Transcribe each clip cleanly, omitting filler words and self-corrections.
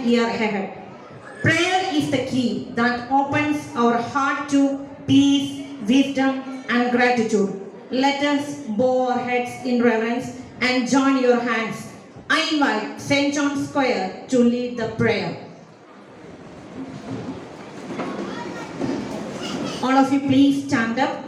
year ahead. Prayer is the key that opens our heart to peace, wisdom, and gratitude. Let us bow our heads in reverence and join your hands. I invite St. John's Square to lead the prayer. All of you please stand up.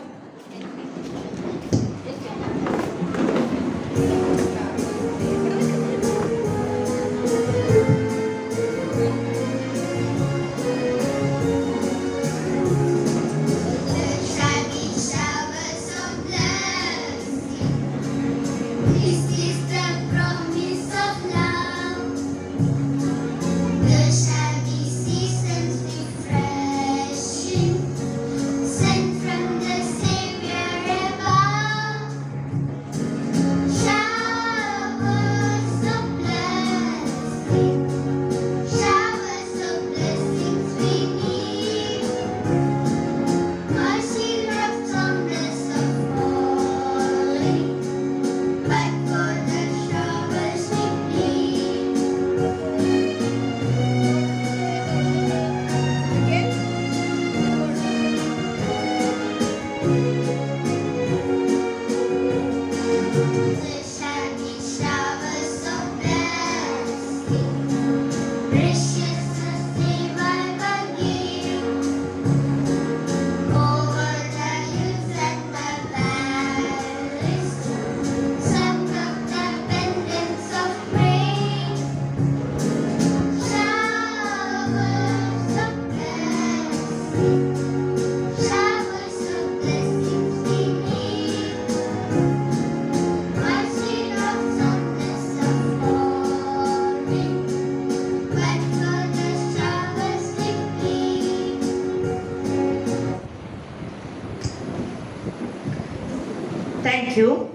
Thank you.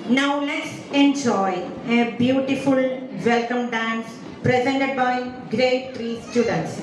Now let's enjoy a beautiful welcome dance presented by grade 3 students.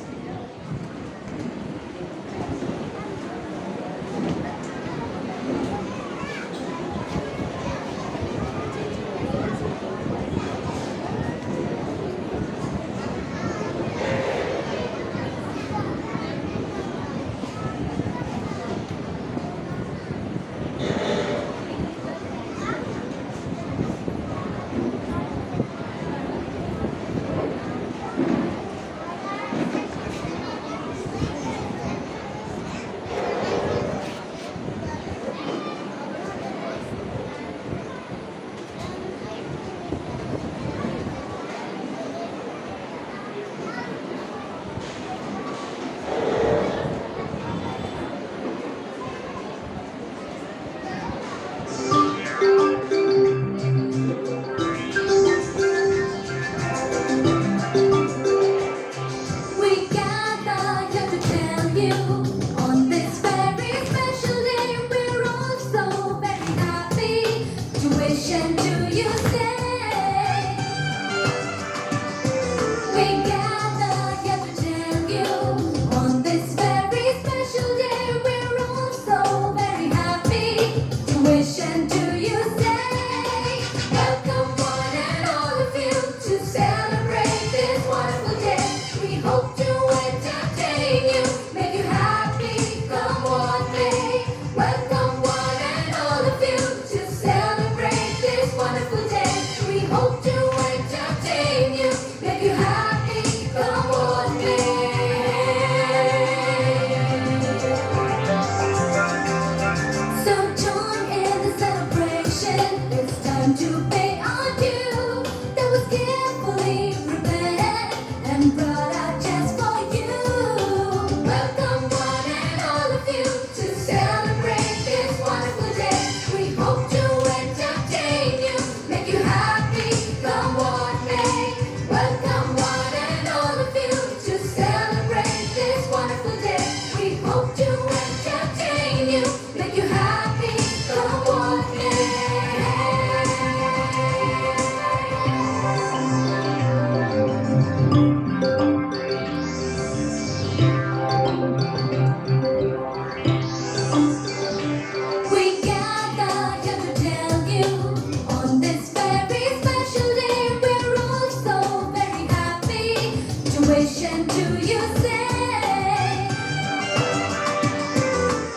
tuition do you say?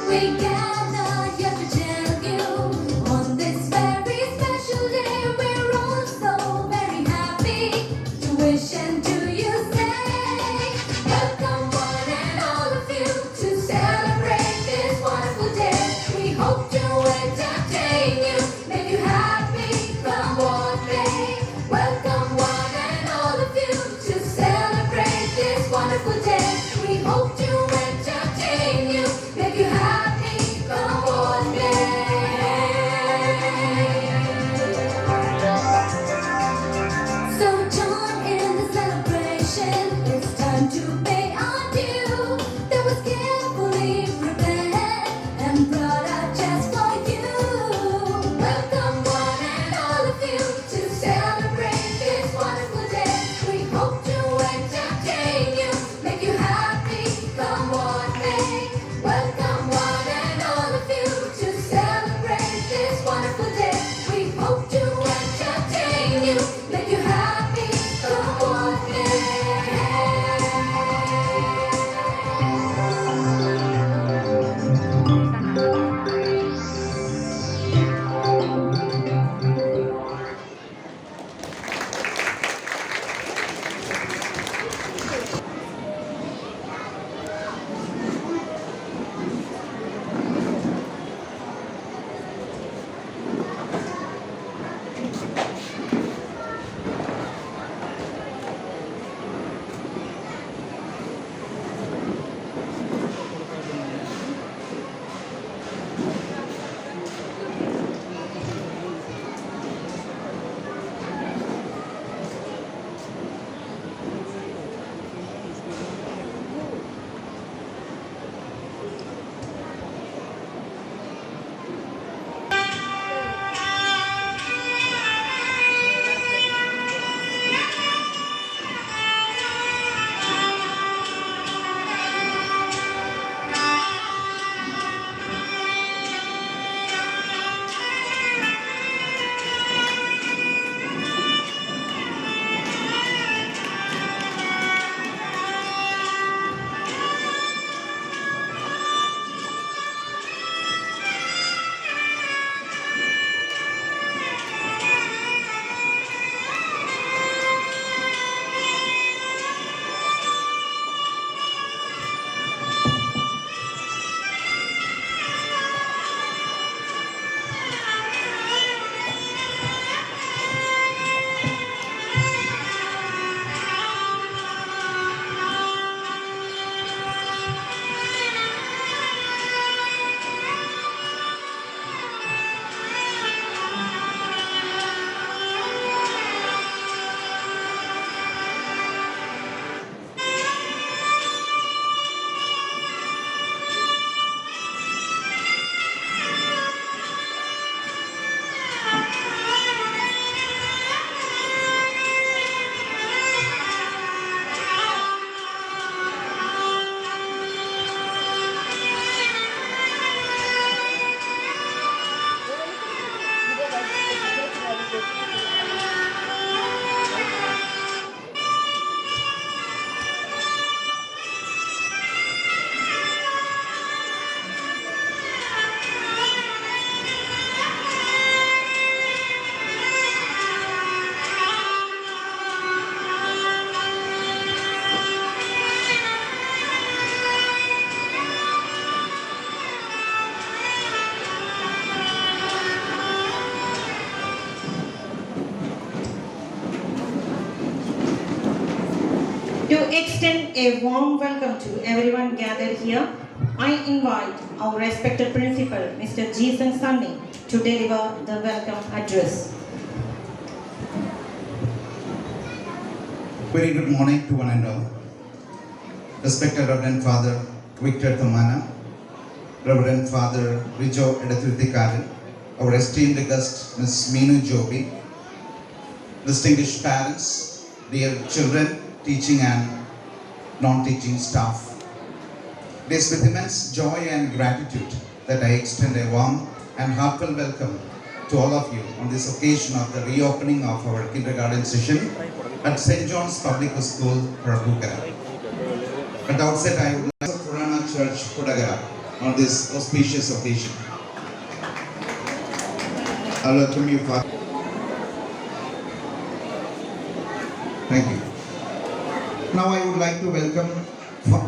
We gather here to tell you on this very special day we're all so very happy. Tuition do you say? Welcome one and all of you to celebrate this wonderful day. We hope to entertain you, make you happy, come what may. Welcome one and all of you to celebrate this wonderful day. We hope to entertain you, make you happy, come what may. So join in the celebration, it's time to pay our due. That was carefully prepared and brought out just for you. Welcome one and all of you to celebrate this wonderful day. We hope to entertain you, make you happy, come what may. Welcome one and all of you to celebrate this wonderful day. We hope to entertain you, make you happy, come what may. To extend a warm welcome to everyone gathered here, I invite our respected principal, Mr. Jason Sunny, to deliver the welcome address. Very good morning to one and all. Respected Reverend Father Victor Thamana, Reverend Father Rijo Edathurthikaran, our esteemed guest Ms. Meenu Jobi, distinguished parents, dear children, teaching and non-teaching staff. It is with immense joy and gratitude that I extend a warm and heartfelt welcome to all of you on this occasion of the reopening of our kindergarten session at St. John's Public School, Prabhukara. At the outset, I would like to Purana Church, Kudagara, on this auspicious occasion. I welcome you, Father. Thank you. Now I would like to welcome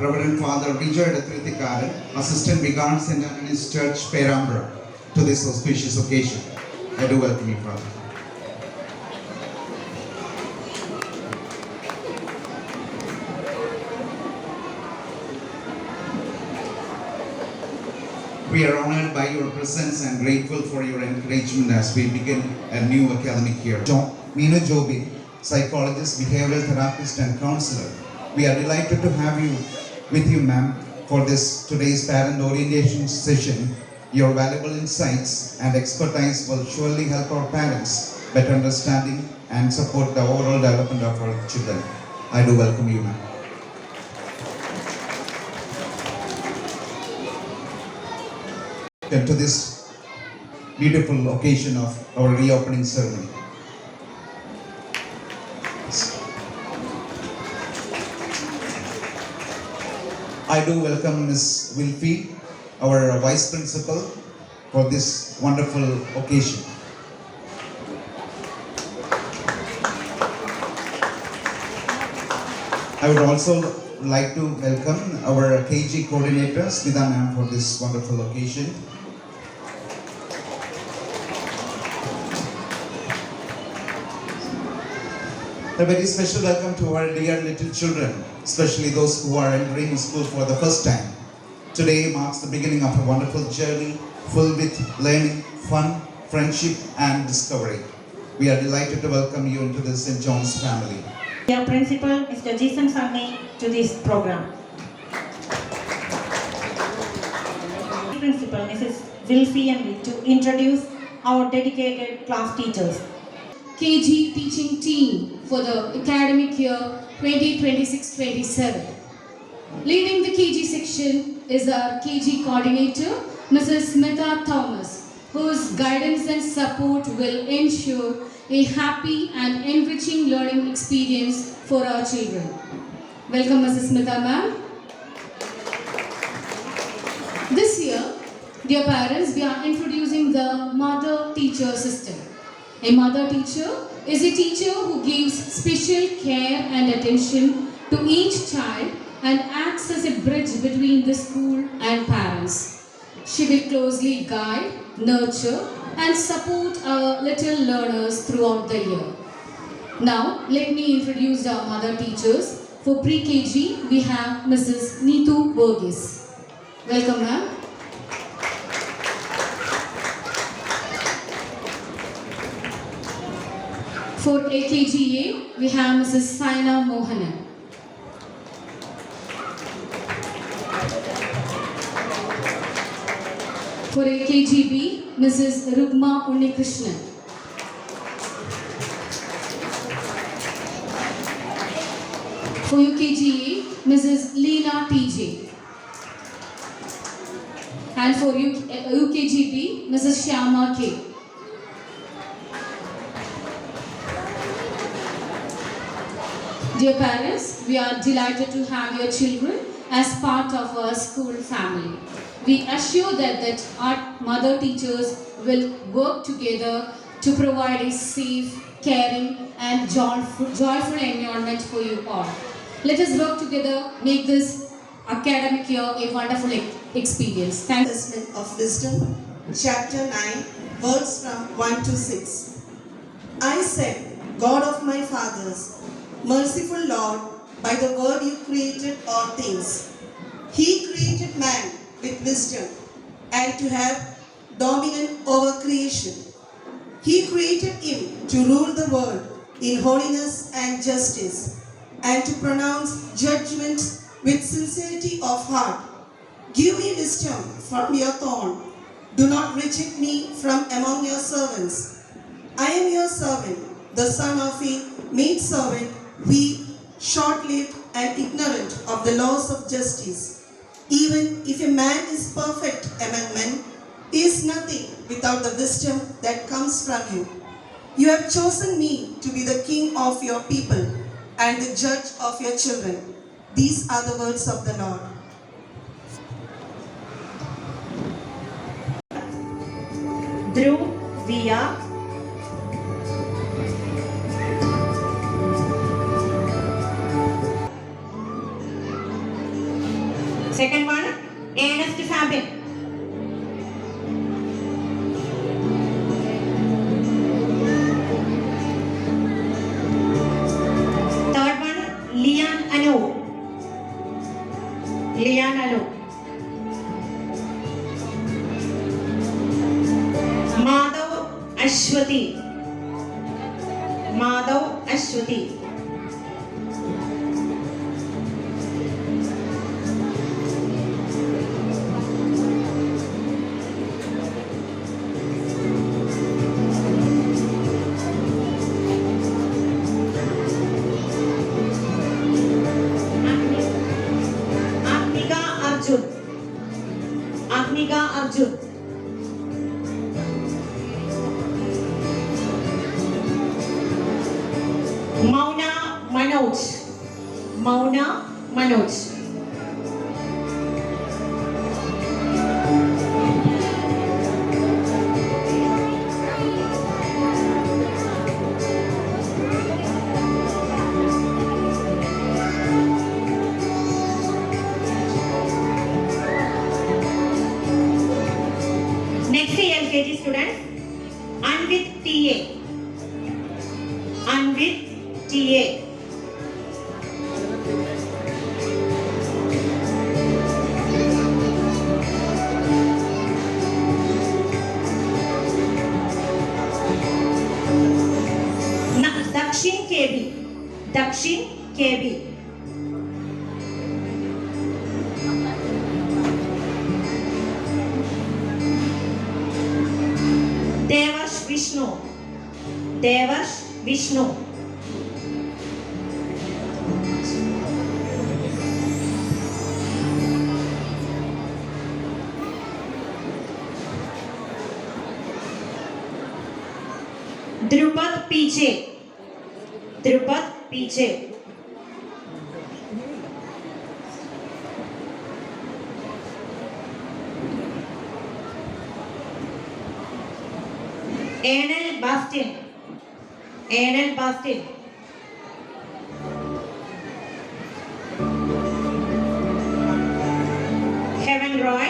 Reverend Father Rijo Edathirithikaran, Assistant Vicar, St. Anthony's Church, Perambra, to this auspicious occasion. I do welcome you, Father. We are honored by your presence and grateful for your encouragement as we begin a new academic year. Meenu Joby, psychologist, behavioral therapist and counselor. We are delighted to have you with you, ma'am, for this today's parent orientation session. Your valuable insights and expertise will surely help our parents better understanding and support the overall development of our children. I do welcome you, ma'am. To this beautiful occasion of our reopening ceremony. I do welcome Ms. Wilfie, our Vice Principal, for this wonderful occasion. I would also like to welcome our KG coordinator, Smita ma'am, for this wonderful occasion. A very special welcome to our dear little children, especially those who are entering school for the first time. Today marks the beginning of a wonderful journey filled with learning, fun, friendship and discovery. We are delighted to welcome you into the St. John's family. Dear Principal, Mr. Jason Sunny, to this program. Principal, Mrs. Wilfie and me, to introduce our dedicated class teachers. KG teaching team for the academic year 2026-27. Leading the KG section is our KG coordinator, Mrs. Smita Thomas, whose guidance and support will ensure a happy and enriching learning experience for our children. Welcome, Mrs. Smita ma'am. This year, dear parents, we are introducing the mother-teacher system. A mother teacher is a teacher who gives special care and attention to each child and acts as a bridge between the school and parents. She will closely guide, nurture and support our little learners throughout the year. Now, let me introduce our mother teachers. For pre-KG, we have Mrs. Neetu Burgess. Welcome, ma'am. For AKGA, we have Mrs. Saina Mohanan. For AKGB, Mrs. Rugma Unnikrishnan. For UKGA, Mrs. Leena TJ. And for UKGB, Mrs. Shyama K. Dear parents, we are delighted to have your children as part of our school family. We assure that our mother teachers will work together to provide a safe, caring and joyful environment for you all. Let us work together, make this academic year a wonderful experience. Thank you. Testament of Wisdom, chapter 9, words from 1 to 6. I said, God of my fathers, merciful Lord, by the word you created all things. He created man with wisdom and to have dominion over creation. He created him to rule the world in holiness and justice and to pronounce judgments with sincerity of heart. Give me wisdom from your throne. Do not reject me from among your servants. I am your servant, the son of a maidservant, weak, short-lived and ignorant of the laws of justice. Even if a man is perfect among men, he is nothing without the wisdom that comes from you. You have chosen me to be the king of your people, and the judge of your children. These are the words of the Lord. Dhruv Via. Second one, Ernest Fabin. Third one, Lian Anu. Lian Anu. Madhav Ashwati. Madhav Ashwati. Agnika Arjun. Agnika Arjun. Mauna Manoj. Mauna Manoj. Next LKG students, Anvit TA. Anvit TA. Dakshin KB. Dakshin KB. Devash Vishnu. Devash Vishnu. Drupad PJ. Drupad PJ. Anel Bastin. Anel Bastin. Heaven Roy.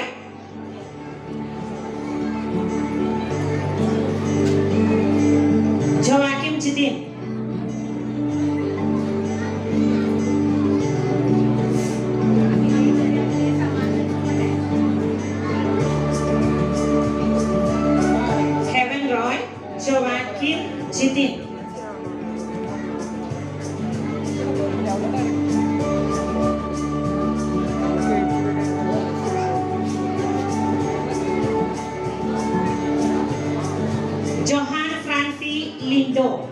Joachim Jitin. Heaven Roy. Joachim Jitin. Johan Francie Lindo.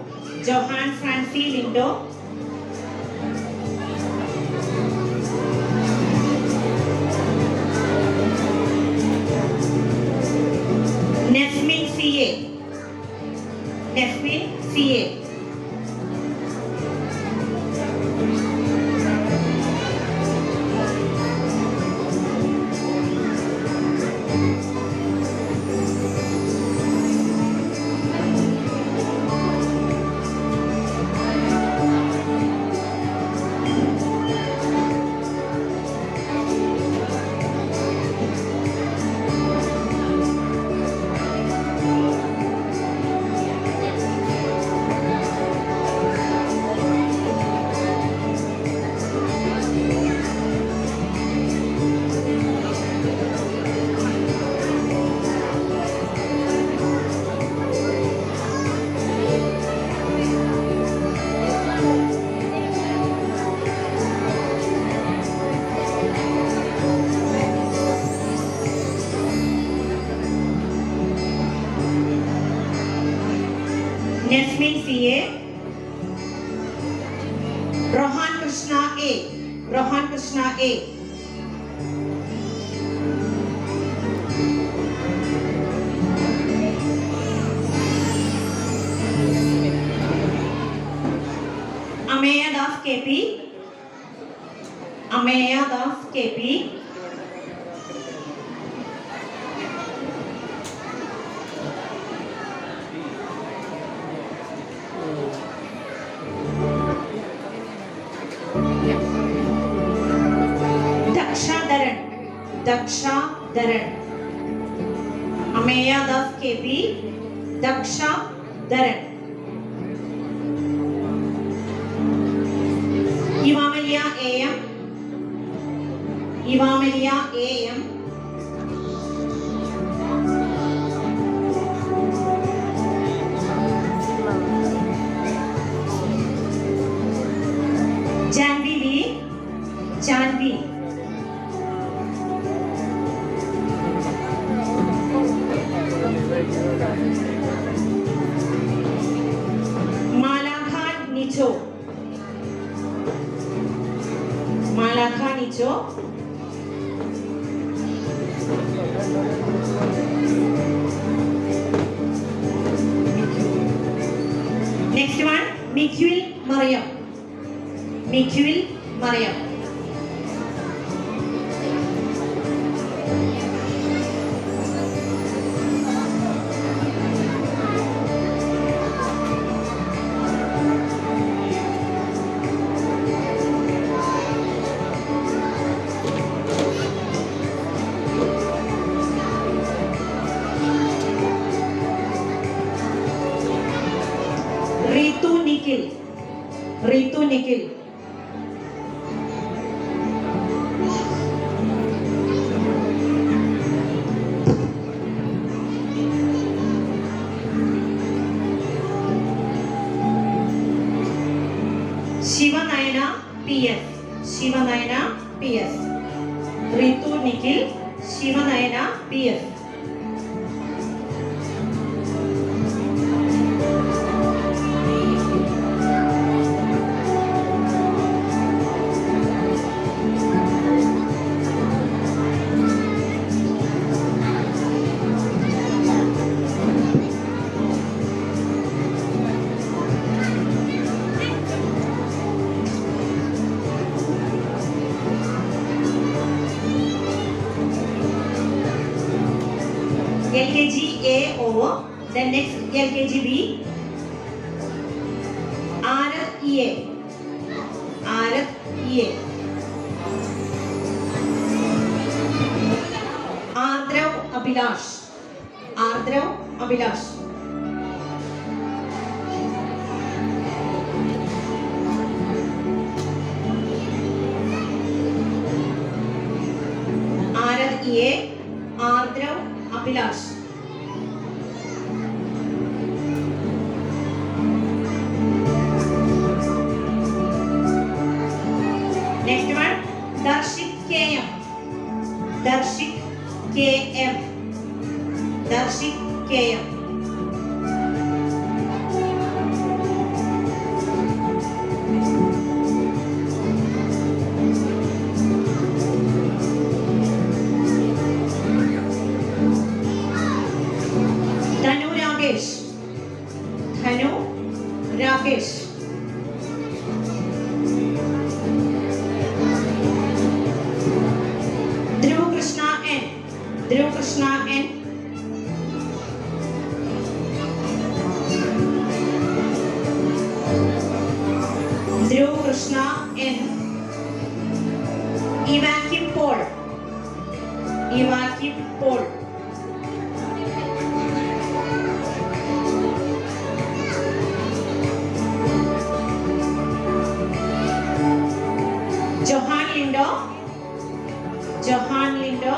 Johan Francie Lindo. Nesmin CA. Nesmin CA. Nesmin CA. Rohan Krishna A. Rohan Krishna A. Ameya Das K. KP, Ameya Das KP, Daksha Dharan, Ameya Das KP, Daksha Dharan, Ivamalia AM, Janvi, Malaka Nicho, next one, Mikil Mariam, Ritu Nikhil, Shivanayana PS, Ritu Nikhil, Shivanayana PS. LKG A over, then next LKG B, Arath EA, Ardrav Abhilash, Arath EA, Ardrav Abhilash. Next one, Darshik KM. Dhanu Rakesh. Dhruv Krishna N. Dhruv Krishna N. Evacuum Paul. Johan Lindo.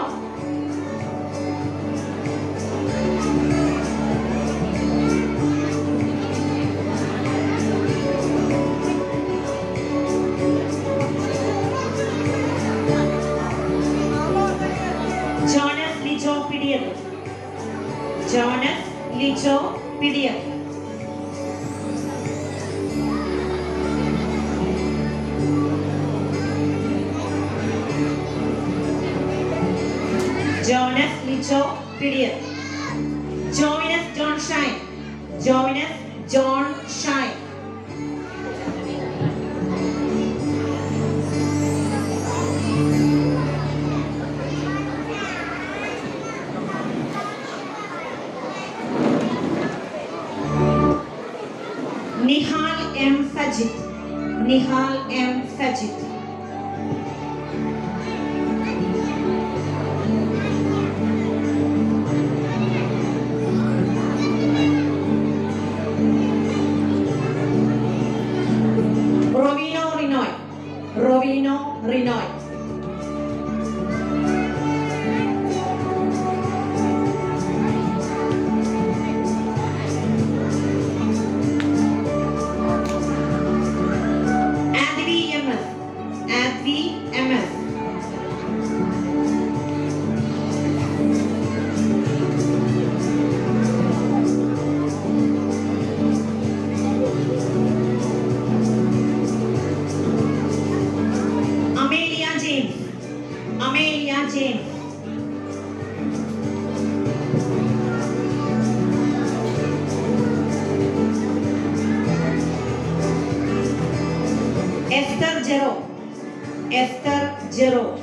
Jonas Licho Pidiyat. Jonas Licho Pidiyat. Jonas John Shine. Nihal M. Sajid. Rovino Rinoy. Rovino Rinoy. Advi MS. Advi MS. Amelia James. Amelia James. Esther Jero. Esther Jero.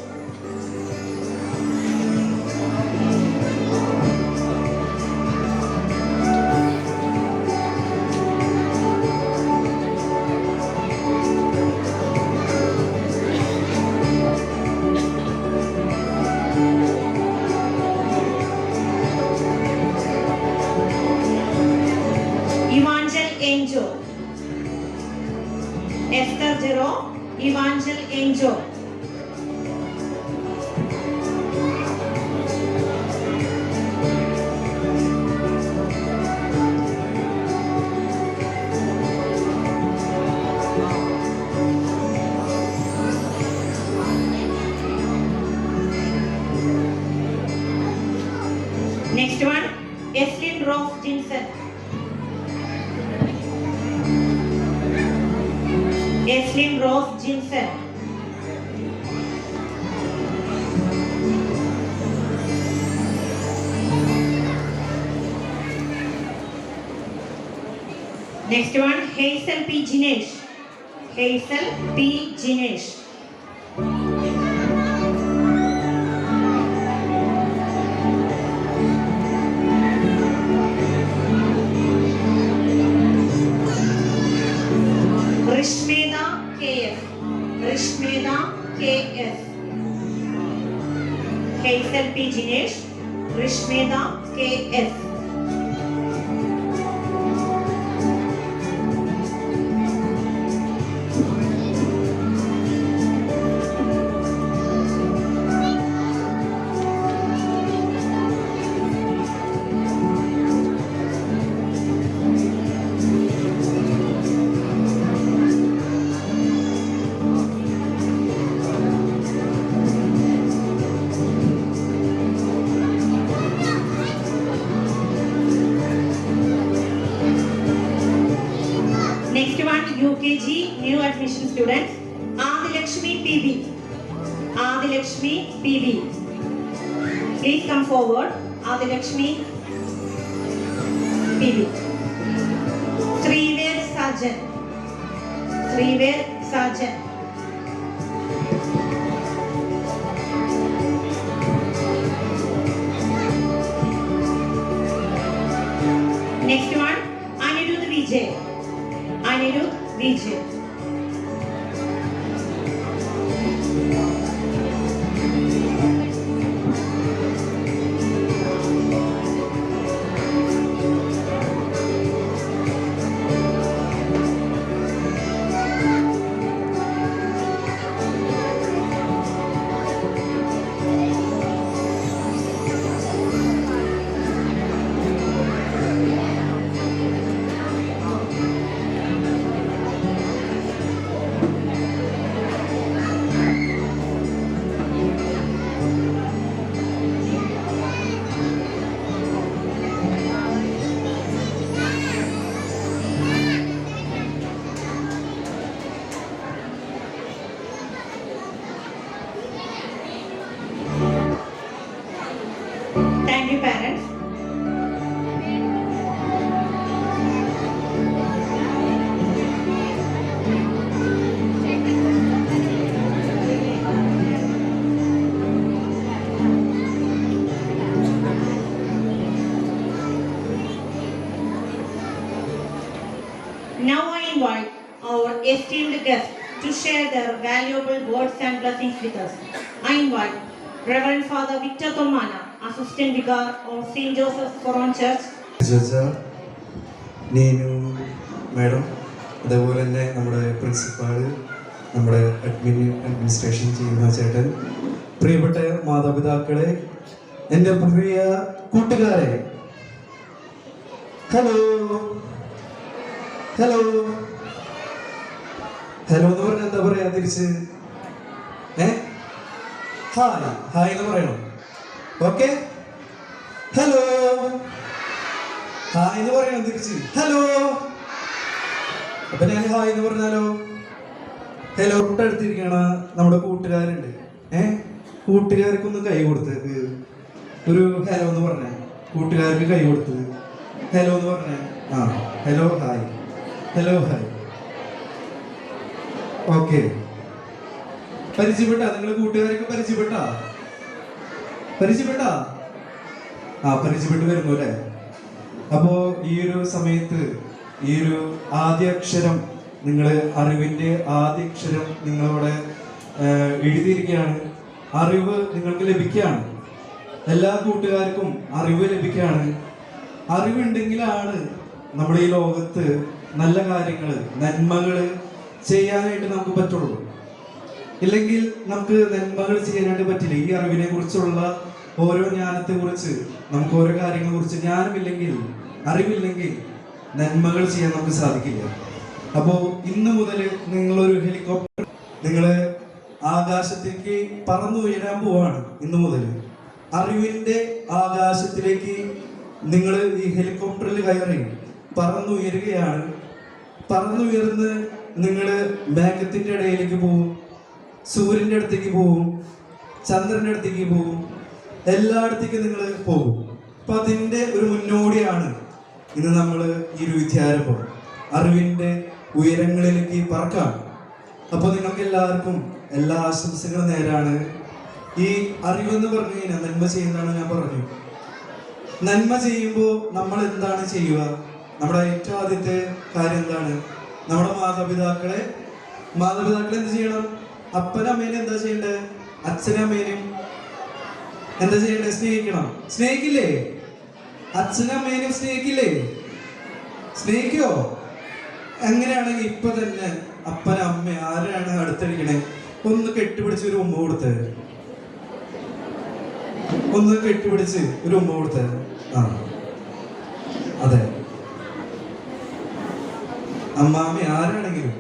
Evangel Angel. Esther Jero. Evangel Angel. Next one, Eslin Rose Jinsen. Eslin Rose Jinsen. Next one, Hazel P. Jinesh. Hazel P. Jinesh. Rishmeda KS. Rishmeda KS. Hazel P. Jinesh. Rishmeda KS. Next one, UKG new admission students. Adilakshmi PB. Adilakshmi PB. Please come forward. Adilakshmi PB. Sriver Sajan. Sriver Sajan. Next one, Anirudh Vijay. Anirudh Vijay. Thank you, parents. Now I invite our esteemed guest, to share their valuable words and blessings with us. I invite Reverend Father Victor Tomana, Assistant Vicar of St. Joseph's Foreign Church, ജോജ, Neenu madam, അതേപോലെ തന്നെ നമ്മുടെ principal, നമ്മുടെ administration ചെയ്യുന്ന ചേട്ടൻ, പ്രിയപ്പെട്ട മാതാപിതാക്കളെ, എൻ്റെ പ്രിയ കൂട്ടുകാരെ, ഹലോ ഹലോ ഹലോ എന്ന് പറഞ്ഞാൽ എന്താ പറയാ തിരിച്ച്? ഹായ് ഹായ് എന്ന് പറയണം. ഓക്കെ, ഹലോ ഹായ് എന്ന് പറയണം തിരിച്ച്. ഹലോ. അപ്പൊ ഞാൻ ഹായ് എന്ന് പറഞ്ഞാലോ? ഹലോ. തൊട്ടടുത്തിരിക്കണ നമ്മുടെ കൂട്ടുകാരുണ്ട്. കൂട്ടുകാർക്കൊന്ന് കൈ കൊടുത്തേക്ക്. ഒരു ഹലോ എന്ന് പറഞ്ഞ കൂട്ടുകാർക്ക് കൈ കൊടുത്ത് ഹലോ എന്ന് പറഞ്ഞ. ആ, hello hi, hello hi. Okay, പരിചയപ്പെട്ടാ? നിങ്ങൾ കൂട്ടുകാരൊക്കെ പരിചയപ്പെട്ടാ? ആ, പരിചയപ്പെട്ട് വരുന്നു അല്ലേ? അപ്പോ ഈ ഒരു സമയത്ത് ഈ ഒരു ആദ്യാക്ഷരം, നിങ്ങൾ അറിവിന്റെ ആദ്യാക്ഷരം നിങ്ങളിവിടെ എഴുതിയിരിക്കുകയാണ്. അറിവ് നിങ്ങൾക്ക് ലഭിക്കുകയാണ്. എല്ലാ കൂട്ടുകാർക്കും അറിവ് ലഭിക്കുകയാണ്. അറിവുണ്ടെങ്കിലാണ് നമ്മുടെ ഈ ലോകത്ത് നല്ല കാര്യങ്ങൾ, നന്മകൾ ചെയ്യാനായിട്ട് നമുക്ക് പറ്റുള്ളൂ. ഇല്ലെങ്കിൽ നമുക്ക് നന്മകൾ ചെയ്യാനായിട്ട് പറ്റില്ല. ഈ അറിവിനെ കുറിച്ചുള്ള ഓരോ ജ്ഞാനത്തെ കുറിച്ച്, നമുക്ക് ഓരോ കാര്യങ്ങളെ കുറിച്ച് ജ്ഞാനമില്ലെങ്കിൽ, അറിവില്ലെങ്കിൽ നന്മകൾ ചെയ്യാൻ നമുക്ക് സാധിക്കില്ല. അപ്പോൾ ഇന്ന് മുതൽ നിങ്ങളൊരു ഹെലികോപ്റ്റർ, നിങ്ങൾ ആകാശത്തേക്ക് പറന്നുയരാൻ പോവാണ്. ഇന്ന് മുതൽ അറിവിന്റെ ആകാശത്തിലേക്ക് നിങ്ങൾ ഈ ഹെലികോപ്റ്ററിൽ കയറി പറന്നുയരുകയാണ്. പറന്നുയർന്ന് നിങ്ങൾ മേഘത്തിന്റെ ഇടയിലേക്ക് പോവും, സൂര്യന്റെ അടുത്തേക്ക് പോവും, ചന്ദ്രന്റെ അടുത്തേക്ക് പോവും, എല്ലായിടത്തേക്കും നിങ്ങൾ പോകും. അപ്പൊ അതിന്റെ ഒരു മുന്നോടിയാണ് ഇന്ന് നമ്മൾ ഈ ഒരു വിദ്യാരംഭം, അറിവിന്റെ ഉയരങ്ങളിലേക്ക് പറക്കാം. അപ്പൊ നിങ്ങൾക്ക് എല്ലാവർക്കും എല്ലാ ആശംസകളും നേരാണ്. ഈ അറിവെന്ന് പറഞ്ഞു കഴിഞ്ഞാൽ നന്മ ചെയ്യുന്നതാണ് ഞാൻ പറഞ്ഞു. നന്മ ചെയ്യുമ്പോൾ നമ്മൾ എന്താണ് ചെയ്യുക? നമ്മുടെ ഏറ്റവും ആദ്യത്തെ കാര്യം എന്താണ്? നമ്മുടെ മാതാപിതാക്കളെ എന്ത് ചെയ്യണം? അപ്പനമ്മേനെ എന്താ ചെയ്യണ്ടേ? അച്ഛനമ്മേനും എന്താ ചെയ്യണ്ടേ? സ്നേഹിക്കണം. സ്നേഹിക്കില്ലേ? അച്ഛനമ്മേനും സ്നേഹിക്കില്ലേ? സ്നേഹിക്കോ? എങ്ങനെയാണെങ്കിൽ ഇപ്പൊ തന്നെ അപ്പനമ്മ ആരാണ് അടുത്തിരിക്കണേ? ഒന്ന് കെട്ടിപ്പിടിച്ച് ഒരു ഉമ്മ കൊടുത്ത്, ഒന്ന് കെട്ടിപ്പിടിച്ച് ഒരു ഉമ്മ കൊടുത്ത്. ആ, അതെ, അമ്മാമ്മ ആരാണെങ്കിലും.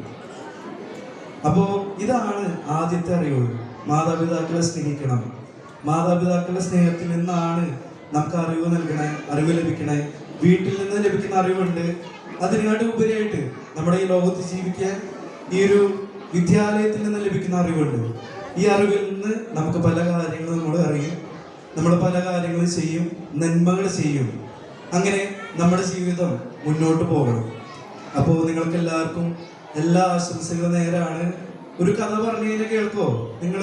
അപ്പോ ഇതാണ് ആദ്യത്തെ അറിവ്. മാതാപിതാക്കളെ സ്നേഹിക്കണം. മാതാപിതാക്കളുടെ സ്നേഹത്തിൽ നിന്നാണ് നമുക്ക് അറിവ് നൽകണേ, അറിവ് ലഭിക്കണേ. വീട്ടിൽ നിന്ന് ലഭിക്കുന്ന അറിവുണ്ട്. അതിനായിട്ട് ഉപരിയായിട്ട് നമ്മുടെ ഈ ലോകത്ത് ജീവിക്കാൻ ഈ ഒരു വിദ്യാലയത്തിൽ നിന്ന് ലഭിക്കുന്ന അറിവുണ്ട്. ഈ അറിവിൽ നിന്ന് നമുക്ക് പല കാര്യങ്ങളും നമ്മൾ അറിയും, നമ്മൾ പല കാര്യങ്ങളും ചെയ്യും, നന്മകൾ ചെയ്യും. അങ്ങനെ നമ്മുടെ ജീവിതം മുന്നോട്ട് പോകണം. അപ്പോൾ നിങ്ങൾക്ക് എല്ലാവർക്കും എല്ലാ ആശംസകളും നേരാണ്. ഒരു കഥ പറഞ്ഞു കഴിഞ്ഞാൽ കേൾക്കോ? നിങ്ങൾ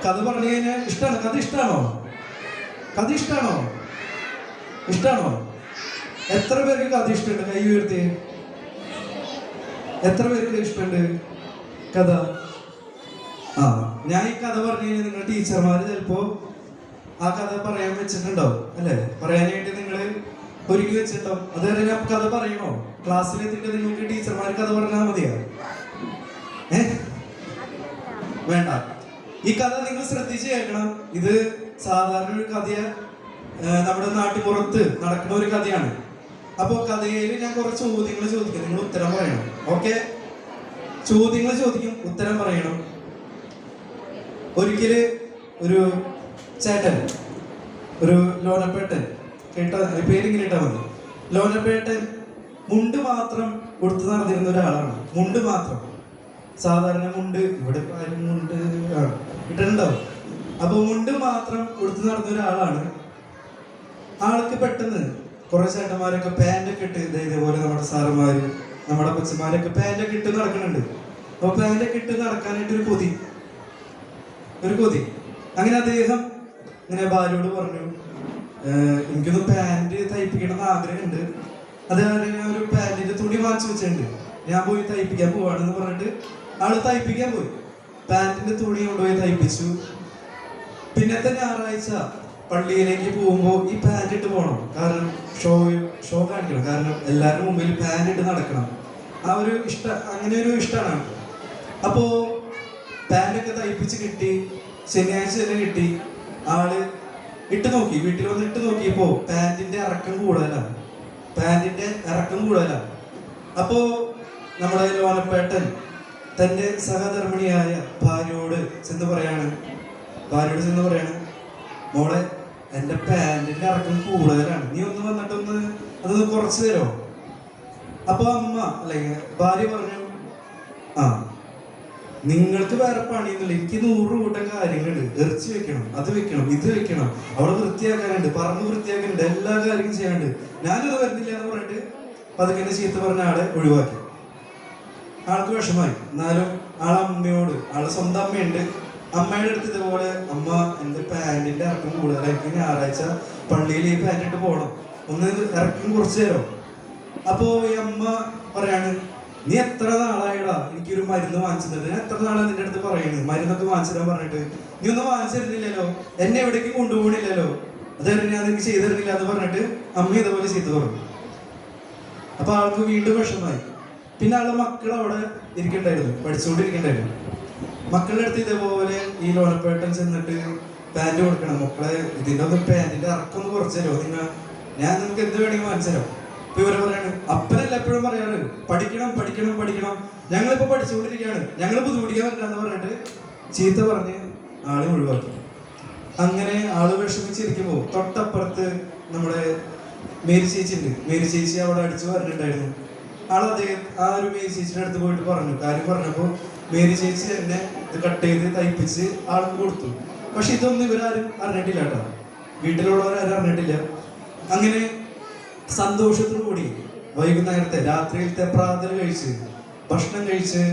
കഥ പറഞ്ഞു കഴിഞ്ഞാൽ ഇഷ്ടമാണ്? കഥ ഇഷ്ടമാണോ? കഥ ഇഷ്ടമാണോ? ഇഷ്ടമാണോ? എത്ര പേർക്ക് കഥ ഇഷ്ടമുണ്ട്? കൈ ഉയർത്തി. എത്ര പേർക്ക് ഇഷ്ടമുണ്ട് കഥ? ആ, ഞാൻ ഈ കഥ പറഞ്ഞു കഴിഞ്ഞാൽ നിങ്ങൾ ടീച്ചർമാർ ചിലപ്പോ ആ കഥ പറയാൻ വെച്ചിട്ടുണ്ടാവും അല്ലേ? പറയാനായിട്ട് നിങ്ങൾ ഒരുക്കി വെച്ചിട്ടുണ്ടാവും. അതുവരെ ഞാൻ കഥ പറയണോ? ക്ലാസ്സിലെത്തിയിട്ട് നിങ്ങൾക്ക് ടീച്ചർമാർ കഥ പറഞ്ഞാൽ മതിയോ? വേണ്ട. ഈ കഥ നിങ്ങൾ ശ്രദ്ധിച്ച് കേൾക്കണം. ഇത് സാധാരണ ഒരു കഥയെ നമ്മുടെ നാട്ടുപുറത്ത് നടക്കുന്ന ഒരു കഥയാണ്. അപ്പോ കഥയിൽ ഞാൻ കുറച്ച് ചോദ്യങ്ങൾ ചോദിക്കും, നിങ്ങൾ ഉത്തരം പറയണം. ഓക്കെ? ചോദ്യങ്ങൾ ചോദിക്കും, ഉത്തരം പറയണം. ഒരിക്കല് ഒരു ചേട്ടൻ, ഒരു ലോനപ്പേട്ടൻ, കേട്ട പേരിങ്ങനെ ഇട്ടാ മതി. ലോനപ്പേട്ടൻ മുണ്ട് മാത്രം കൊടുത്തു നടന്നിരുന്ന ഒരാളാണ്. മുണ്ട് മാത്രം, സാധാരണ മുണ്ട്, ഇവിടെ മുണ്ട് ഇട്ടിട്ടുണ്ടാവും. അപ്പൊ മുണ്ട് മാത്രം കൊടുത്തു നടന്ന ഒരാളാണ്. ആൾക്ക് പെട്ടെന്ന് കുറെ ചേട്ടന്മാരൊക്കെ പാൻറ്റൊക്കെ ഇട്ട്, ഇതേപോലെ നമ്മുടെ സാറുമാര്, നമ്മുടെ കൊച്ചന്മാരൊക്കെ പാൻറ്റൊക്കെ ഇട്ട് നടക്കുന്നുണ്ട്. അപ്പൊ പാൻറ്റൊക്കെ ഇട്ട് നടക്കാനായിട്ട് ഒരു കൊതി. അങ്ങനെ അദ്ദേഹം ഇങ്ങനെ ഭാര്യയോട് പറഞ്ഞു, എനിക്കൊന്ന് പാൻറ് തയ്പ്പിക്കണമെന്ന് ആഗ്രഹമുണ്ട്, അത് ഞാൻ ഒരു പാൻറ്റിന്റെ തുണി വാങ്ങിച്ചു വെച്ചിട്ടുണ്ട്, ഞാൻ പോയി തയ്പ്പിക്കാൻ പോവാണെന്ന് പറഞ്ഞിട്ട് ആള് തയ്പ്പിക്കാൻ പോയി. പാൻറ്റിന്റെ തുണി കൊണ്ടുപോയി തയ്പ്പിച്ചു. പിന്നത്തെ ഞായറാഴ്ച പള്ളിയിലേക്ക് പോകുമ്പോൾ ഈ പാൻറ് ഇട്ട് പോകണം. കാരണം ഷോ കാണിക്കണം. കാരണം എല്ലാവരുടെ മുമ്പിൽ പാൻറ് ഇട്ട് നടക്കണം. ആ ഒരു അങ്ങനെ ഒരു ഇഷ്ടമാണ്. അപ്പോൾ പാൻറ്റൊക്കെ തയ്പ്പിച്ച് കിട്ടി. ശനിയാഴ്ച തന്നെ കിട്ടി. ആള് ഇട്ട് നോക്കി. വീട്ടിൽ വന്ന് ഇട്ട് നോക്കിയപ്പോൾ പാൻറ്റിന്റെ ഇറക്കം കൂടുതലാണ്. അപ്പോ നമ്മുടെ ലോനപ്പേട്ടൻ തന്റെ സഹധർമ്മിണിയായ ഭാര്യയോട് ചെന്ന് പറയാണ്, മോളെ എൻ്റെ പാൻറ്റിന്റെ ഇറക്കം കൂടുതലാണ്, നീ ഒന്ന് വന്നിട്ടൊന്ന് അതൊന്ന് കുറച്ച് തരോ? അപ്പൊ അമ്മ അല്ലെങ്കിൽ ഭാര്യ പറഞ്ഞു, ആ നിങ്ങൾക്ക് വേറെ പണിയൊന്നുമില്ല, എനിക്ക് 100 കൂട്ടം കാര്യങ്ങളുണ്ട്. ഇറച്ചി വെക്കണം, അത് വെക്കണം, ഇത് വെക്കണം, അവിടെ വൃത്തിയാക്കാനുണ്ട്, പറമ്പ് വൃത്തിയാക്കാനുണ്ട്, എല്ലാ കാര്യങ്ങളും ചെയ്യാനുണ്ട്, ഞാനത് വരുന്നില്ല എന്ന് പറഞ്ഞിട്ട് പതുക്കെ ചീത്ത പറഞ്ഞ ആളെ ഒഴിവാക്കി. ആൾക്ക് വിഷമായി. എന്നാലും ആളമ്മയോട്, ആളെ സ്വന്തം അമ്മയുണ്ട്, അമ്മയുടെ അടുത്ത് ഇതുപോലെ, അമ്മ എൻ്റെ പാൻറ്റിന്റെ ഇറക്കം കൂടുതലായിരിക്കും, ഞായറാഴ്ച പള്ളിയിൽ ഈ പാൻറ് ഇട്ട് പോകണം, ഒന്ന് ഇറക്കം കുറച്ച് തരോ? അപ്പോ ഈ അമ്മ പറയാണ്, നീ എത്ര നാളായിടാ എനിക്കൊരു മരുന്ന് വാങ്ങിച്ചത്, ഞാൻ എത്ര നാളാണ് നിന്റെ അടുത്ത് പറയുന്നത് മരുന്നൊക്കെ വാങ്ങിച്ചു തരാൻ പറഞ്ഞിട്ട്, നീ ഒന്നും വാങ്ങിച്ചു തരുന്നില്ലല്ലോ, എന്നെ എവിടേക്കും കൊണ്ടുപോകണില്ലല്ലോ, അത് ഞാൻ നിനക്ക് ചെയ്തു തരുന്നില്ല എന്ന് പറഞ്ഞിട്ട് അമ്മ ഇതുപോലെ ചീത്ത പറഞ്ഞു. അപ്പൊ ആൾക്ക് വീണ്ടും വിഷമായി. പിന്നെ ആളുടെ മക്കൾ അവിടെ ഇരിക്കണ്ടായിരുന്നു, പഠിച്ചുകൊണ്ടിരിക്കണ്ടായിരുന്നു. മക്കളുടെ അടുത്ത് ഇതേപോലെ ഈ ലോനപ്പേട്ടൻ ചെന്നിട്ട് പാൻറ് കൊടുക്കണം, മക്കളെ ഇതിൻ്റെ ഒന്ന് പാൻറ്റിന്റെ ഇറക്കം കുറച്ച് തരുമോ, ഞാൻ നിങ്ങൾക്ക് എന്ത് വേണമെങ്കിൽ വാങ്ങിച്ചു തരാം. ഇപ്പൊ ഇവരെ പറയാണ്, അപ്പനല്ല എപ്പോഴും പറയാറ്, പഠിക്കണം, ഞങ്ങളിപ്പോ പഠിച്ചുകൊണ്ടിരിക്കുകയാണ്, ഞങ്ങൾ ബുദ്ധിമുട്ടിക്കാൻ പറ്റില്ലെന്ന് പറഞ്ഞിട്ട് ചീത്ത പറഞ്ഞ് ആളെ ഒഴിവാക്കി. അങ്ങനെ ആള് വിഷമിച്ചിരിക്കുമ്പോ തൊട്ടപ്പുറത്ത് നമ്മുടെ മേരി ചേച്ചി ഉണ്ട്. മേരി ചേച്ചി അവിടെ അടിച്ചു പറഞ്ഞിട്ടുണ്ടായിരുന്നു. ആ ഒരു മേരി ചേച്ചിയുടെ അടുത്ത് പോയിട്ട് കാര്യം പറഞ്ഞപ്പോ മേരി ചേച്ചി തന്നെ ഇത് കട്ട് ചെയ്ത് തയ്പ്പിച്ച് ആൾക്ക് കൊടുത്തു. പക്ഷെ ഇതൊന്നും ഇവരാരും അറിഞ്ഞിട്ടില്ല കേട്ടോ, വീട്ടിലുള്ളവരാരും അറിഞ്ഞിട്ടില്ല. അങ്ങനെ സന്തോഷത്തോടു കൂടി വൈകുന്നേരത്തെ രാത്രിയിലത്തെ പ്രാതൽ കഴിച്ച് ഭക്ഷണം കഴിച്ച്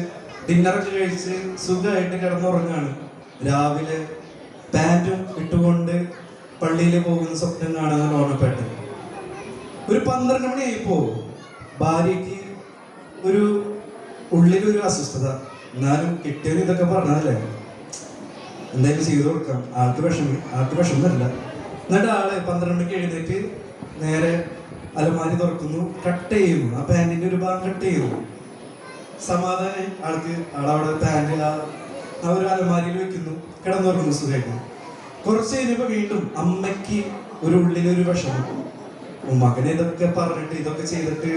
ഡിന്നറൊക്കെ കഴിച്ച് സുഖമായിട്ട് കിടന്നുറങ്ങാണ്. രാവിലെ പാൻറ്റും ഇട്ടുകൊണ്ട് പള്ളിയിൽ പോകുന്ന സ്വപ്നം കാണുന്ന ലോനപ്പേട്ടൻ. ഒരു 12 മണിയായിപ്പോ ഭാര്യയ്ക്ക് ഉള്ളിലൊരു അസ്വസ്ഥത. എന്നാലും കിട്ടിയത് ഇതൊക്കെ പറഞ്ഞതല്ലേ, എന്തായാലും ചെയ്തു കൊടുക്കാം, ആൾക്ക് വിഷമല്ല. എന്നിട്ട് ആള് 12 മണിക്ക് എഴുന്നേറ്റ് നേരെ അലമാരി തുറക്കുന്നു, കട്ട് ചെയ്യുന്നു, ആ പാൻറ്റിന്റെ ഒരു ഭാഗം കട്ട് ചെയ്യുന്നു. സമാധാനം ആളവിടെ പാൻറ് ആ ഒരു അലമാരിയിൽ വെക്കുന്നു, കിടന്നുറങ്ങുന്നു സുഖമായിട്ട്. കുറച്ച് കഴിഞ്ഞപ്പോ വീണ്ടും അമ്മയ്ക്ക് ഉള്ളിലൊരു വിഷമം. മകനെ ഇതൊക്കെ പറഞ്ഞിട്ട് ഇതൊക്കെ ചെയ്തിട്ട്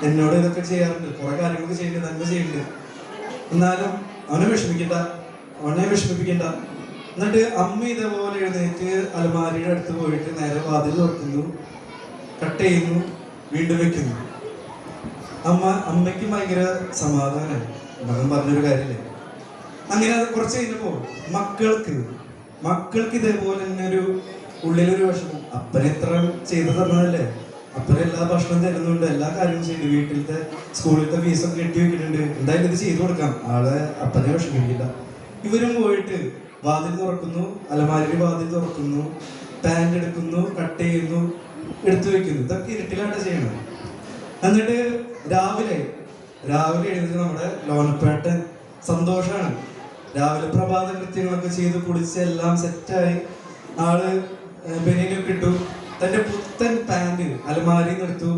എന്നോട് ഇതൊക്കെ ചെയ്യാറുണ്ട്, കുറെ കാര്യങ്ങളൊക്കെ ചെയ്യുന്നുണ്ട്, നന്മ ചെയ്യുന്നുണ്ട്, എന്നാലും അവനെ വിഷമിപ്പിക്കണ്ട. എന്നിട്ട് അമ്മ ഇതേപോലെ എഴുന്നേറ്റ് അലമാരിയുടെ അടുത്ത് പോയിട്ട് നേരെ വാതിൽ തുറക്കുന്നു, കട്ട് ചെയ്യുന്നു, വീണ്ടും വെക്കുന്നു. അമ്മയ്ക്ക് ഭയങ്കര സമാധാനമായി, മകൻ പറഞ്ഞൊരു കാര്യമില്ലേ. അങ്ങനെ കുറച്ച് കഴിഞ്ഞപ്പോ മക്കൾക്ക് ഇതേപോലെ തന്നെ ഉള്ളിലൊരു വിഷമം. അപ്പനെ എത്ര ചെയ്തു തന്നതല്ലേ, അപ്പനെ എല്ലാ ഭക്ഷണം തരുന്നുണ്ട്, എല്ലാ കാര്യവും ചെയ്യുന്നു, വീട്ടിലത്തെ സ്കൂളിലത്തെ ഫീസൊക്കെ കെട്ടി വെക്കുന്നുണ്ട്, എന്തായാലും ഇത് ചെയ്തു കൊടുക്കാം, അപ്പനെ വിഷമിക്കില്ല. ഇവരും പോയിട്ട് വാതിൽ തുറക്കുന്നു, അലമാരി വാതിൽ തുറക്കുന്നു, പാൻറ് എടുക്കുന്നു, കട്ട് ചെയ്യുന്നു, എടുത്തു വെക്കുന്നു. ഇതൊക്കെ ഇരുട്ടിലായിട്ട് ചെയ്യണം. എന്നിട്ട് രാവിലെ എഴുന്നേറ്റ് നമ്മുടെ ലോനപ്പേട്ടൻ സന്തോഷമാണ്. രാവിലെ പ്രഭാത കൃത്യങ്ങളൊക്കെ ചെയ്ത് കുളിച്ച് എല്ലാം സെറ്റായി ആള് ബനിയനൊക്കെ ഇട്ടു. തന്റെ പുത്തൻ പാൻറ് അലമാരിന്ന് എടുത്തു,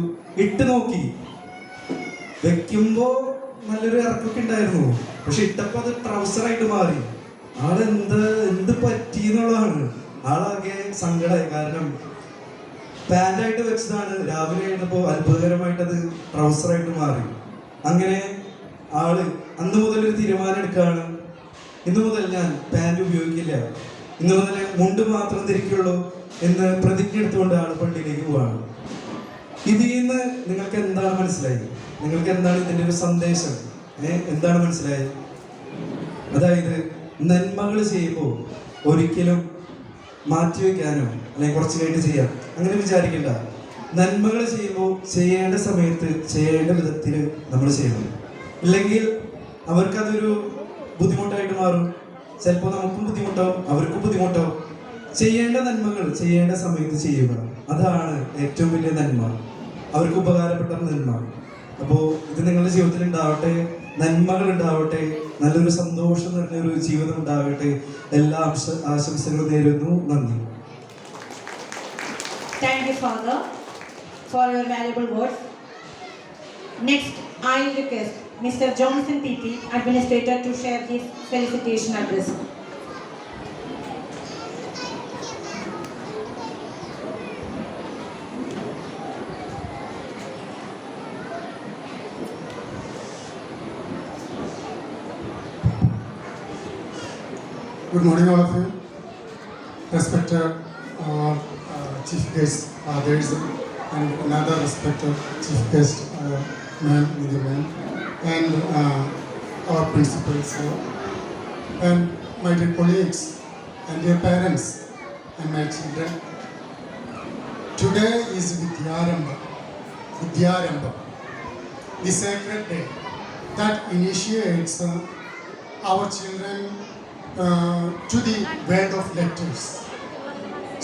ഇട്ട് നോക്കി. വെക്കുമ്പോ നല്ലൊരു ഇറക്കൊക്കെ ഉണ്ടായിരുന്നു, പക്ഷെ ഇട്ടപ്പോ അത് ട്രൗസറായിട്ട് മാറി. എന്ത് പറ്റിയെന്നുള്ളതാണ്. ആളാകെ സങ്കടമായി. കാരണം പാൻറ്റായിട്ട് വെച്ചതാണ്, രാവിലെ കഴിഞ്ഞപ്പോ അത്ഭുതകരമായിട്ട് അത് ട്രൗസറായിട്ട് മാറി. അങ്ങനെ ആള് അന്ന് മുതൽ ഒരു തീരുമാനം എടുക്കുകയാണ്, ഇന്നു മുതൽ ഞാൻ പാൻറ് ഉപയോഗിക്കില്ല, ഇന്നു മുതൽ മുണ്ട് മാത്രം ധരിക്കുള്ളൂ എന്ന് പ്രതിജ്ഞ എടുത്തുകൊണ്ട് ആള് പള്ളിയിലേക്ക് പോവാണ്. ഇതിൽ നിന്ന് നിങ്ങൾക്ക് എന്താണ് മനസ്സിലായത്? നിങ്ങൾക്ക് എന്താണ് ഇതിൻ്റെ ഒരു സന്ദേശം? എന്താണ് മനസ്സിലായത്? അതായത് നന്മകൾ ചെയ്യുമ്പോൾ ഒരിക്കലും മാറ്റിവെക്കാനോ അല്ലെങ്കിൽ കുറച്ച് കഴിഞ്ഞ് ചെയ്യാം അങ്ങനെ വിചാരിക്കണ്ട. നന്മകൾ ചെയ്യുമ്പോൾ ചെയ്യേണ്ട സമയത്ത് ചെയ്യേണ്ട വിധത്തിൽ നമ്മൾ ചെയ്യണം. ഇല്ലെങ്കിൽ അവർക്കതൊരു ബുദ്ധിമുട്ടായിട്ട് മാറും. ചിലപ്പോൾ നമുക്കും ബുദ്ധിമുട്ടാവും, അവർക്കും ബുദ്ധിമുട്ടാവും. ചെയ്യേണ്ട നന്മകൾ ചെയ്യേണ്ട സമയത്ത് ചെയ്യുക, അതാണ് ഏറ്റവും വലിയ നന്മ, അവർക്ക് ഉപകാരപ്പെട്ട നന്മ. അപ്പോൾ ഇത് നിങ്ങളുടെ ജീവിതത്തിൽ ഉണ്ടാവട്ടെ നന്മകൾ ഉണ്ടാവട്ടെ, നല്ലൊരു സന്തോഷം നിറഞ്ഞൊരു ജീവിതം ഉണ്ടാവട്ടെ. എല്ലാ ആശംസകളും നേരുന്നു. നന്ദി. Thank you, Father, for your valuable words. Next, I request Mr. Johnson PP, Administrator, to share his felicitation address. Good morning, all of you. Respected chief guest others and another respected chief guest man, and our principals and my dear colleagues and dear parents and my children. Today is Vidyarambha, the sacred day that initiates our children to the world of letters.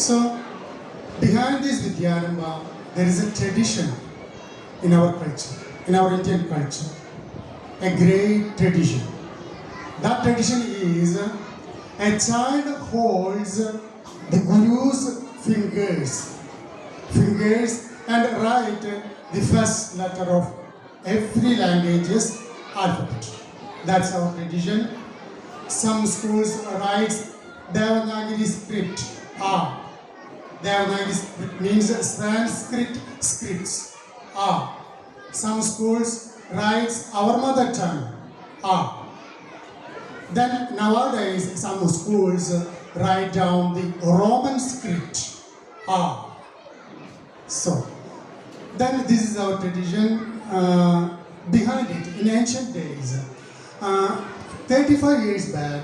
So, behind this Vidyarambha, there is a tradition in our culture, in our Indian culture, a great tradition. That tradition is a child holds the Guru's fingers and write the first letter of every language's alphabet. That's our tradition. Some schools write Devanagari script. Devanagari script means Sanskrit scripts. Some schools write our mother tongue. Then nowadays some schools write down the Roman script. So then this is our tradition. Behind it, in ancient days, 35 years back,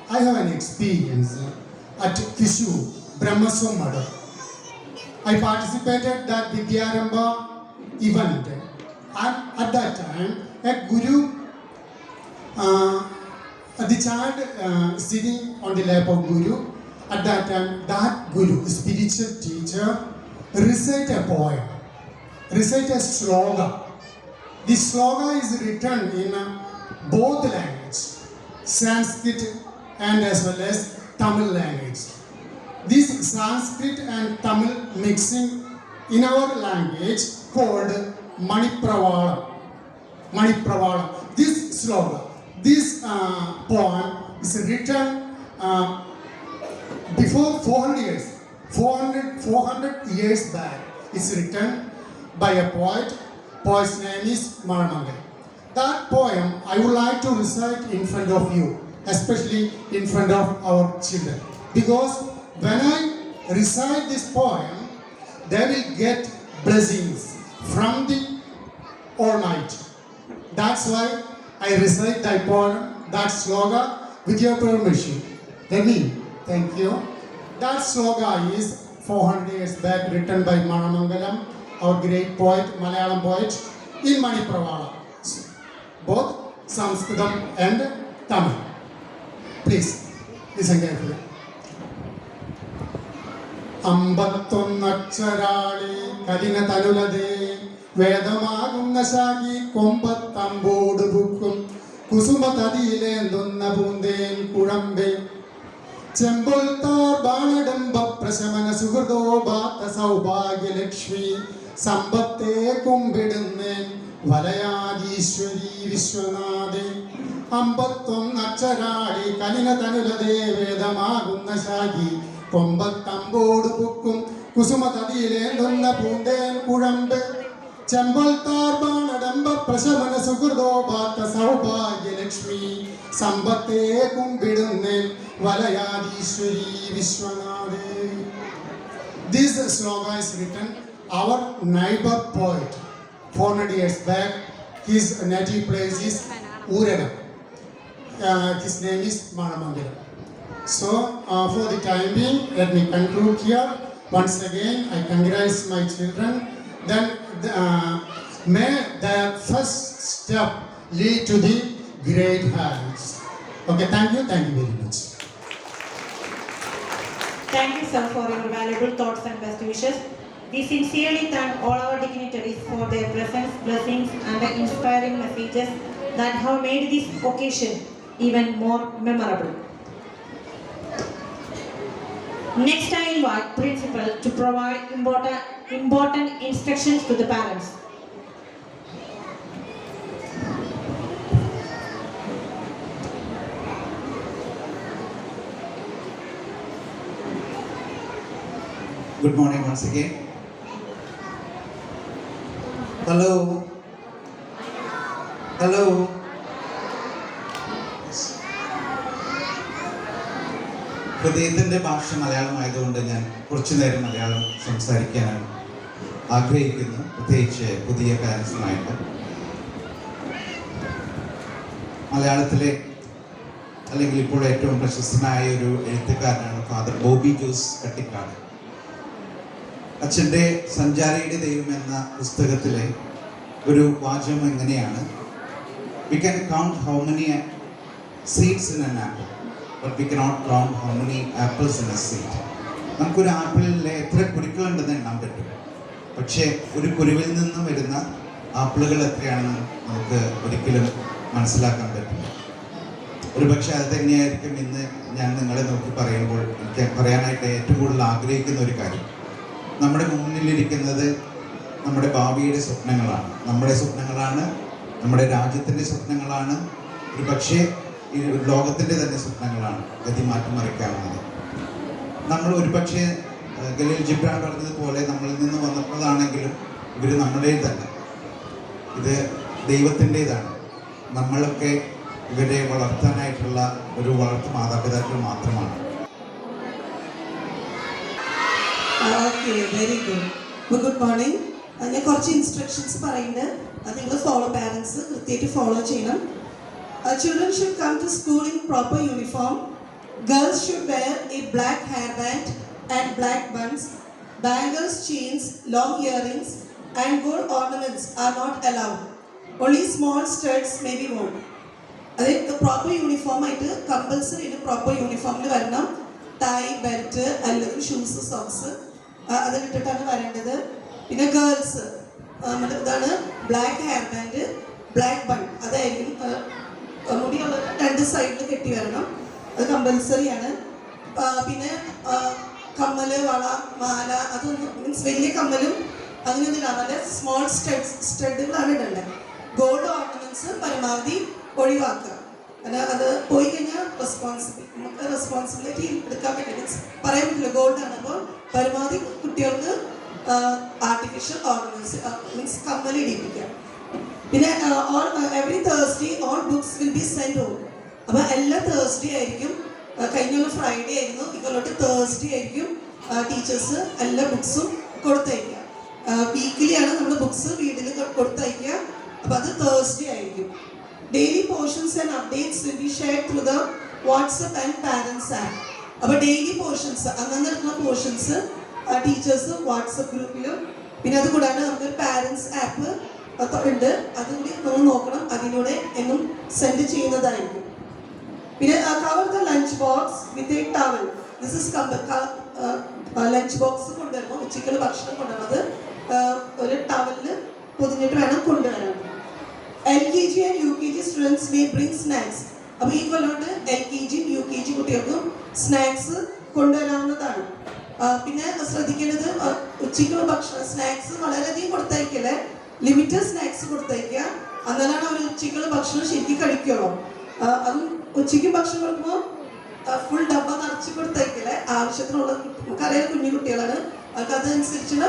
I have an experience at Kishu, Brahmaswam Mada. I participated that Vidyarambha event. And at that time, a guru, the child sitting on the lap of guru, at that time, that guru, spiritual teacher, recite a poem, recite a sloga. The sloga is written in both languages, Sanskrit and as well as Tamil language. This Sanskrit and Tamil mixing in our language called Manipravalam. This sloga, this poem is written before 400 years. 400 years back. It's written by a poet. Poet's name is Maramangal. That poem I would like to recite in front of you, especially in front of our children. Because when I recite this poem, they will get blessings from the Almighty. That's why I recite that poem, that sloga, with your permission. Let me, thank you. That sloga is 400 years back, written by Manamangalam, our great poet, Malayalam poet, in Manipravala. Both Sanskritam and Tamil. Please, listen carefully. അമ്പത്തൊന്നക്ഷരാളി കലിന തനുലതേ വേദമാകുന്ന ശാഖി കൊമ്പത്തമ്പോട് പൂക്കും കുസുമതതിയിലേന്തുന്ന പൂന്തേൻ കുഴമ്പേ ചെമ്പുൽത്താർ ബാണഡംബ പ്രശമന സുഹൃദോ ബാത്ത സൗഭാഗ്യലക്ഷ്മി സമ്പത്തേ കുമ്പിടുന്നേൻ വലയാദീശ്വരി വിശ്വനാഥേ അമ്പത്തൊന്നക്ഷരാളി കലിന തനുലതേ വേദമാകുന്ന ശാഖി കൊമ്പത്തമ്പോട് പൂക്കും കുസുമതതിയിലേന്തുന്ന പൂന്തേൻ കുഴമ്പ് ചെമ്പൽത്താർ ബാണഡംബ പ്രശമന സുഹൃദോ ബാത്ത Saubhagyalakshmi സമ്പത്തേ കുമ്പിടുന്നേൻ വലയാദീശ്വരി വിശ്വനാഥേ. This sloga is written our neighbor poet 400 years back. His native place is Urana. His name is Manamangalam. So for the time being, let me conclude here. Once again, I congratulate my children. Then may their first step lead to the great heights. Okay, thank you very much. Thank you, sir, for your valuable thoughts and best wishes. We sincerely thank all our dignitaries for their presence, blessings, and the inspiring messages that have made this occasion even more memorable. Next, I invite principal to provide important instructions to the parents. Good morning once again. Hello. Hello. ഹൃദയത്തിൻ്റെ ഭാഷ മലയാളമായതുകൊണ്ട് ഞാൻ കുറച്ചു നേരം മലയാളം സംസാരിക്കാനാണ് ആഗ്രഹിക്കുന്നു, പ്രത്യേകിച്ച് പുതിയ പാരൻസുമായിട്ട്. മലയാളത്തിലെ അല്ലെങ്കിൽ ഇപ്പോൾ ഏറ്റവും പ്രശസ്തനായ ഒരു എഴുത്തുകാരനാണ് ഫാദർ ബോബി ജോസ് കട്ടിക്കാട്. അച്ഛൻ്റെ സഞ്ചാരിയുടെ ദൈവം എന്ന പുസ്തകത്തിലെ ഒരു വാചകം എങ്ങനെയാണ്: we can count how many seeds in an apple, but we cannot count how many apples in A seed. നമുക്കൊരു ആപ്പിളിൽ എത്ര കുരുക്കളുണ്ടെന്ന് എണ്ണാൻ പറ്റും, പക്ഷേ ഒരു കുരുവിൽ നിന്നും വരുന്ന ആപ്പിളുകൾ എത്രയാണെന്ന് നമുക്ക് ഒരിക്കലും മനസ്സിലാക്കാൻ പറ്റില്ല. ഒരു പക്ഷേ അത് തന്നെയായിരിക്കും ഇന്ന് ഞാൻ നിങ്ങളെ നോക്കി പറയുമ്പോൾ എനിക്ക് പറയാനായിട്ട് ഏറ്റവും കൂടുതൽ ആഗ്രഹിക്കുന്ന ഒരു കാര്യം. നമ്മുടെ മുന്നിലിരിക്കുന്നത് നമ്മുടെ ഭാവിയുടെ സ്വപ്നങ്ങളാണ്, നമ്മുടെ സ്വപ്നങ്ങളാണ്, നമ്മുടെ രാജ്യത്തിൻ്റെ സ്വപ്നങ്ങളാണ്, ഒരു പക്ഷേ ഈ ലോകത്തിൻ്റെ തന്നെ സ്വപ്നങ്ങളാണ് ഗതി മാറ്റിമറിക്കാവുന്നത്. നമ്മൾ ഒരു പക്ഷേ ഖലീൽ ജിബ്രാൻ പറഞ്ഞതുപോലെ നമ്മളിൽ നിന്ന് വന്നപ്പോഴാണെങ്കിലും ഇവർ നമ്മുടേതല്ല, ഇത് ദൈവത്തിൻ്റെതാണ്. നമ്മളൊക്കെ ഇവരെ വളർത്താനായിട്ടുള്ള ഒരു വളർത്തു മാതാപിതാക്കൾ മാത്രമാണ്. Okay, very good. Good morning. ഞാൻ കുറച്ച് ഇൻസ്ട്രക്ഷൻസ് പറയുന്നുണ്ട്, അത് നിങ്ങൾ പാരൻസ് കൃത്യമായിട്ട് ഫോളോ ചെയ്യണം. Children should come to school in proper uniform. Girls should wear a black hairband and black buns. Bangles, chains, long earrings and gold ornaments are not allowed. Only small studs may be worn. അതായത് proper uniform ആയിട്ട് compulsory ആയിട്ട് proper യൂണിഫോമിൽ വരണം. Tie, belt അല്ലെങ്കിൽ shoes, socks അത് ഇട്ടിട്ടാണ് വരേണ്ടത്. പിന്നെ girls ഇതാണ് black hair band, black bun, അതായിരിക്കും മുടിയുള്ള രണ്ട് സൈഡിൽ കെട്ടി വരണം, അത് കമ്പൽസറിയാണ്. പിന്നെ കമ്മല്, വള, മാല അതൊന്നും മീൻസ് വലിയ കമ്മലും അങ്ങനെയൊന്നും ഇടാതെ സ്മോൾ സ്റ്റഡുകളാണ് ഇടേണ്ടത്. ഗോൾഡ് ഓർണമെന്റ്സ് പരമാവധി ഒഴിവാക്കുക. കാരണം അത് പോയി കഴിഞ്ഞാൽ നമുക്ക് റെസ്പോൺസിബിലിറ്റി എടുക്കാൻ പറ്റില്ല, മീൻസ് പറയാൻ പറ്റില്ല, ഗോൾഡാണ്. അപ്പോൾ പരമാവധി കുട്ടികൾക്ക് ആർട്ടിഫിഷ്യൽ ഓർണമെന്റ്സ് മീൻസ് കമ്മൽ ഇടിപ്പിക്കുക. പിന്നെ every Thursday all books will be send home. അപ്പോൾ എല്ലാ തേഴ്സ്ഡേ ആയിരിക്കും, കഴിഞ്ഞുള്ള ഫ്രൈഡേ ആയിരുന്നു, ഇക്കൊല്ലത്തെ തേഴ്സ്ഡേ ആയിരിക്കും ടീച്ചേഴ്സ് എല്ലാ ബുക്സും കൊടുത്തയക്കുക. വീക്കിലിയാണ് നമ്മൾ ബുക്സ് വീട്ടിൽ കൊടുത്തയക്കുക, അപ്പോൾ അത് തേഴ്സ്ഡേ ആയിരിക്കും. Daily portions and updates will be shared through the WhatsApp and parents app. അപ്പോൾ ഡെയിലി പോർഷൻസ് അങ്ങനെ നടക്കുന്ന പോർഷൻസ് ടീച്ചേഴ്സ് വാട്സപ്പ് ഗ്രൂപ്പിലും, പിന്നെ അത് കൂടാണ്ട് നമുക്കൊരു പാരൻസ് ആപ്പ് ഉണ്ട്, അതുകൂടി നമ്മൾ നോക്കണം, അതിലൂടെ എന്നും സെൻഡ് ചെയ്യുന്നതായിരിക്കും. പിന്നെ cover the lunch box with a towel. This is lunch box കൊണ്ടുവരുമ്പോൾ ഉച്ചയ്ക്കുള്ള ഭക്ഷണം കൊണ്ടുവരുന്നത് ഒരു ടവലിൽ പൊതിഞ്ഞിട്ട് വേണം കൊണ്ടുവരാൻ. LKG and UKG students may bring snacks. അപ്പോൾ ഈ കൊല്ലോണ്ട് LKG UKG കുട്ടികൾക്കും സ്നാക്സ് കൊണ്ടുവരാവുന്നതാണ്. പിന്നെ ശ്രദ്ധിക്കേണ്ടത് ഉച്ചയ്ക്കുള്ള ഭക്ഷണം സ്നാക്സ് വളരെയധികം കൊടുത്തയക്കല്ലേ, ലിമിറ്റഡ് സ്നാക്സ് കൊടുത്തയക്കുക, എന്നാലാണ് അവർ ഉച്ചയ്ക്കുള്ള ഭക്ഷണം ശരിക്കും കഴിക്കുള്ളൂ. അതും ഉച്ചയ്ക്ക് ഭക്ഷണം കൊടുക്കുമ്പോൾ ഫുൾ ഡബ്ബ നിറച്ച് കൊടുത്തയക്കല്ലേ, ആവശ്യത്തിനുള്ള, നമുക്കറിയാം കുഞ്ഞു കുട്ടികളാണ്, അവർക്ക് അതനുസരിച്ചുള്ള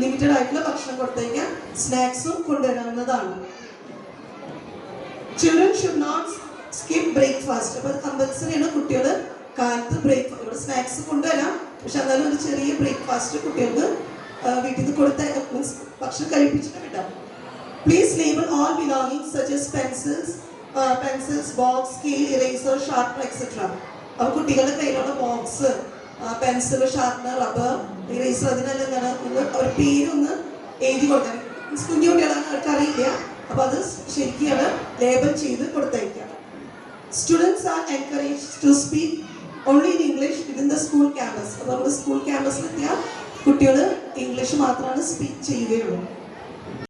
ലിമിറ്റഡ് ആയിട്ടുള്ള ഭക്ഷണം കൊടുത്തയക്കുക, സ്നാക്സും കൊണ്ടുവരാവുന്നതാണ്. Children should not skip breakfast. അപ്പോൾ കമ്പൽസറിയാണ് കുട്ടികൾ കാലത്ത് ഇവിടെ സ്നാക്സ് കൊണ്ടുവരാം, പക്ഷെ എന്നാലും ഒരു ചെറിയ ബ്രേക്ക്ഫാസ്റ്റ് കുട്ടികൾക്ക് വീട്ടിൽ നിന്ന് കൊടുത്ത മീൻസ് ഭക്ഷണം കഴിപ്പിച്ചിട്ട് വിടാം. Please label all belongings such as pencils, box, scale, eraser, sharper etcetera. അപ്പോൾ കുട്ടികളുടെ കയ്യിലുള്ള box, pencil, sharper, rubber, eraser, അതിനെല്ലാം എന്താണ് അവരുടെ പേരൊന്ന് എഴുതി കൊടുക്കാൻ. മീൻസ് കുഞ്ഞു കുട്ടികളാണ്, അവർക്ക് അറിയില്ല, അപ്പോൾ അത് ശരിക്കും ലേബൽ ചെയ്ത് കൊടുത്തയക്കാം. Students are encouraged to speak only in English within the school campus. അപ്പോൾ നമ്മുടെ സ്കൂൾ ക്യാമ്പസിലെത്തിയാൽ കുട്ടികൾ ഇംഗ്ലീഷ് മാത്രമാണ് സ്പീക്ക് ചെയ്യുകയുള്ളൂ.